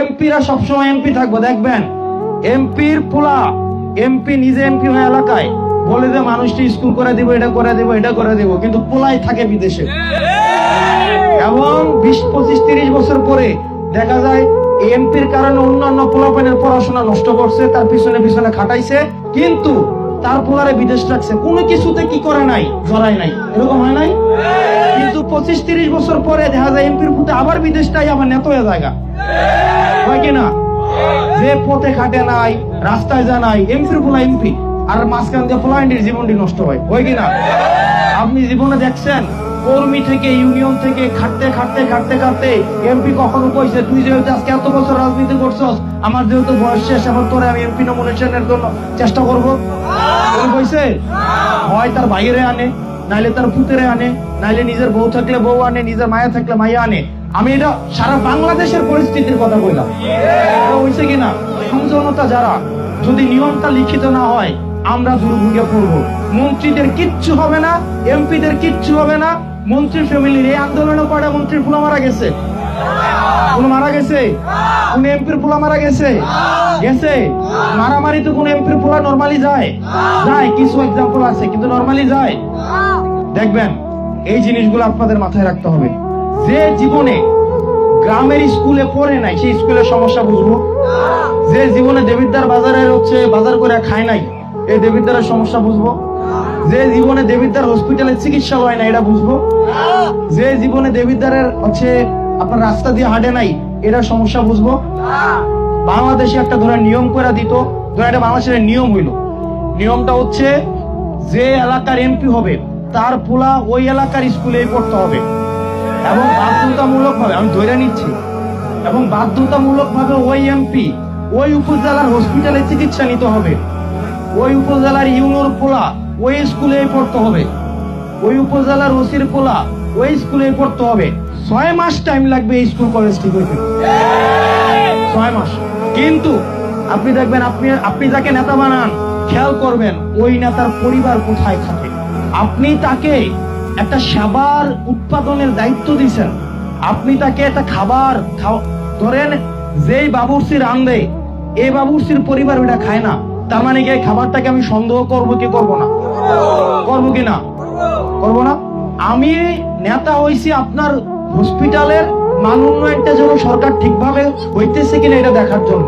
এমপিরা সবসময় এমপি থাকবো, দেখবেন এমপির পোলা, এমপি নিজে এমপি হয়ে এলাকায় বলে যে মানুষটি স্কুল করে দিব, এটা করে দিব, এটা করে দিব, কিন্তু পোলাই থাকে বিদেশে। এবং 20, 25, 30 বছর পরে দেখা যায় এমপির কারণে অন্যান্য পোলাপানের পড়াশোনা নষ্ট করছে, তার পিছনে পিছনে খাটাইছে, কিন্তু তার পোলারে বিদেশ রাখছে, কোনো কিছুতে কি করে নাই, জড়াই নাই। এরকম হয় নাই? কিন্তু 25, 30 বছর পরে দেখা যায় এমপির পুতে আবার বিদেশটাই আবার নেত হয়ে জায়গা, হয় কিনা? যে পথে খাটে নাই, রাস্তায় যা নাই, এমপির পোলা এমপি, আর মাঝখান দিয়ে পোলাইন্ডির জীবনটি নষ্ট হয় কিনা? আপনি জীবনে দেখছেন কর্মী থেকে, ইউনিয়ন থেকে খাটতে খাটতে খাটতে খাটতে এমপি কখনো কইছে তুই যেহেতু আজকে এত বছর রাজনীতি করছস, আমার যেহেতু বয়স শেষ, আমার তোরে আমি এমপি নমিনেশনের জন্য চেষ্টা করবো? কইছে? হয় তার ভাইয়েরে আনে, নাইলে তার পুতেরে আনে, নাইলে নিজের বউ থাকলে বউ আনে, নিজের মায়া থাকলে মাইয়া আনে। আমি এটা সারা বাংলাদেশের পরিস্থিতির কথা কইলাম, হইছে কিনা? সমঝোতা যারা, যদি নিয়মটা লিখিত না হয় আমরা দুর্ভোগে পড়বো। মন্ত্রীদের কিচ্ছু হবে না, এমপিদের কিচ্ছু হবে না। মন্ত্রীর ফ্যামিলির এই আন্দোলনে কয়টা মন্ত্রীর পোলা মারা গেছে? কোন মারা গেছে? কোন এমপির পোলা মারা গেছে? গেছে? মারামারি তো কোন এমপির পোলা নরমালি যায়? কিছু এক্সাম্পল আছে, কিন্তু নরমালি যায়? দেখবেন এই জিনিসগুলো আপনাদের মাথায় রাখতে হবে। যে জীবনে গ্রামের স্কুলে পড়ে নাই সেই স্কুলের সমস্যা বুঝবো। যে জীবনে দেবিদ্বার বাজারের বাজার করে খায় নাই, এই দেবিদ্বারের সমস্যা বুঝবো। যে জীবনে দেবিদ্বার হসপিটালে চিকিৎসা হয় না, এটা বুঝবো। যে জীবনে দেবিদ্বারের আপনার রাস্তা দিয়ে হাঁটে নাই, এটা সমস্যা বুঝবো। বাংলাদেশে একটা ধরে নিয়ম করে দিত, ধরে এটা বাংলাদেশের নিয়ম হইল। নিয়মটা হচ্ছে যে এলাকার এমপি হবে তার পোলা ওই এলাকার স্কুলেই পড়তে হবে, এবং বাধ্যতামূলক ভাবে, আমি ধরে নিচ্ছি, এবং বাধ্যতামূলক ভাবে ওই এমপি ওই উপজেলার হসপিটালে চিকিৎসা নিতে হবে। ওই উপজেলার ইউনোর পোলা ওই স্কুলে পড়তে হবে, ওই উপজেলার ওসির পোলা ওই স্কুলে পড়তে হবে। 6 মাস টাইম লাগবে এই স্কুল কলেজ ঠিক হইতে, 6 মাস। কিন্তু আপনি দেখবেন, আপনি যাকে নেতা বানান, খেয়াল করবেন ওই নেতার পরিবার কোথায় থাকে। আপনি তাকে একটা সেবার উৎপাদনের দায়িত্ব দিচ্ছেন, আপনি তাকে একটা খাবার ধরেন, যেই বাবুর্চি রান্ধে এই বাবুর্চির পরিবার ওটা খায় না, তার মানে কি খাবারটাকে আমি সন্দেহ করবো কি করবো না? করবো কিনা? করবো না? আমি নেতা হইছি আপনার হসপিটালের মান উন্নয়নটা যেন সরকার ঠিকভাবে হইতেছে কিনা এটা দেখার জন্য,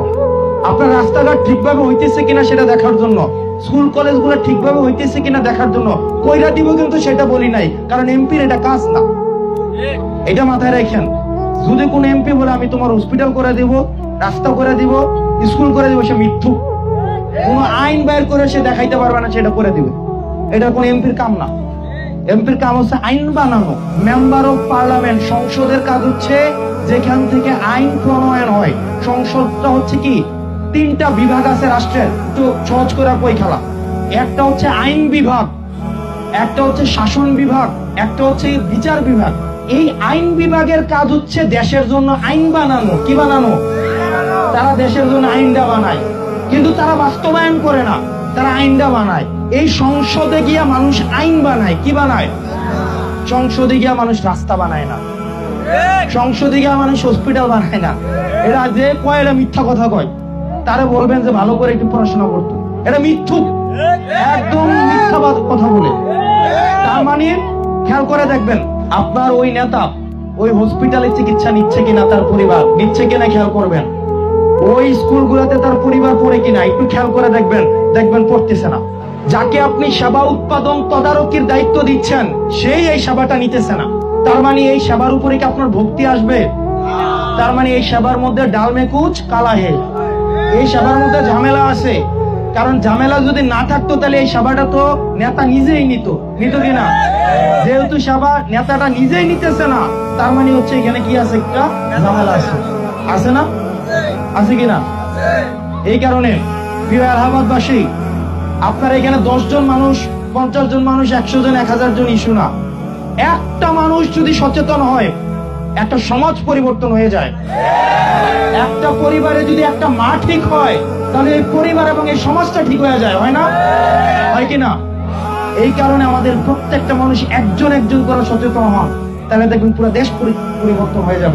আপনার রাস্তাঘাট ঠিকভাবে হইতেছে কিনা সেটা দেখার জন্য, স্কুল কলেজ গুলো ঠিকভাবে হইতেছে কিনা দেখার জন্য। কইরা দিব কিন্তু সেটা বলি নাই, কারণ এমপির এটা কাজ না। এটা মাথায় রাখেন। যদি কোন এমপি বলে আমি তোমার হসপিটাল করে দিব, রাস্তা করে দিব, স্কুল করে দিব, সে মিথ্যুক। কোন আইন বের করে সে দেখাইতে পারবে না সেটা করে দিবে, এটা কোন এমপির কাম না। এমপির কাম হচ্ছে আইন বানানো। মেম্বার অফ পার্লামেন্ট, সংসদের কাজ হচ্ছে যেখান থেকে আইন প্রণয়ন হয়। সংসদটা হচ্ছে কি, 3টা বিভাগ আছে রাষ্ট্রের, একটু সহজ করে কই খেলা। একটা হচ্ছে আইন বিভাগ, একটা হচ্ছে শাসন বিভাগ, একটা হচ্ছে বিচার বিভাগ। এই আইন বিভাগের কাজ হচ্ছে দেশের জন্য আইন বানানো। কি বানানো? তারা দেশের জন্য আইনটা বানায়, কিন্তু তারা বাস্তবায়ন করে না, তারা আইনটা বানায়। এই সংসদে গিয়া মানুষ আইন বানায়। কি বানায়? সংসদে গিয়া মানুষ রাস্তা বানায় না, সংসদে গিয়া মানুষ হসপিটাল বানায় না। এরা যে কয় এরা মিথ্যা কথা কয়, তারা বলবেন যে ভালো করে একটু পড়াশোনা করতো, এটা মিথ্যুক, একদম মিথ্যাবাদ কথা বলে। তার মানে খেয়াল করে দেখবেন আপনার ওই নেতা ওই হসপিটালে চিকিৎসা নিচ্ছে কিনা, তার পরিবার নিচ্ছে কিনা খেয়াল করবেন। ওই স্কুলগুলোতে তার পরিবার পড়ে কিনা একটু খেয়াল করে দেখবেন পড়তেছে না। যাকে আপনি সেবা উৎপাদন তদারকির দায়িত্ব দিচ্ছেন সেই এই সেবাটা নিতেছে না। তার মানে এই সেবার উপরে কি আপনার ভক্তি আসবে? তার মানে এই সেবার মধ্যে ডাল মে কুচ কালা হে, এই সেবার মধ্যে ঝামেলা আছে। কারণ ঝামেলা যদি না থাকতো তাহলে এই সেবাটা তো নেতা নিজেই নিত কিনা? যেহেতু সেবা নেতাটা নিজেই নিতেছে না, তার মানে হচ্ছে এখানে কি আছে, একটা ঝামেলা আছে না? আছে কিনা? এই কারণে প্রিয় এলাহাবাদবাসী, আপনার এখানে 10 জন মানুষ, 50 জন মানুষ, 100 জন, 1000 জন ইস্যু না। একটা মানুষ যদি সচেতন হয়, একটা সমাজ পরিবর্তন হয়ে যায়। একটা পরিবারে যদি একটা মা ঠিক হয়, তাহলে এই পরিবার এবং এই সমাজটা ঠিক হয়ে যায়, হয় না? হয় কিনা? এই কারণে আমাদের প্রত্যেকটা মানুষ একজন করে সচেতন হন, তাহলে দেখবেন পুরো দেশ পরিবর্তন হয়ে যাবে।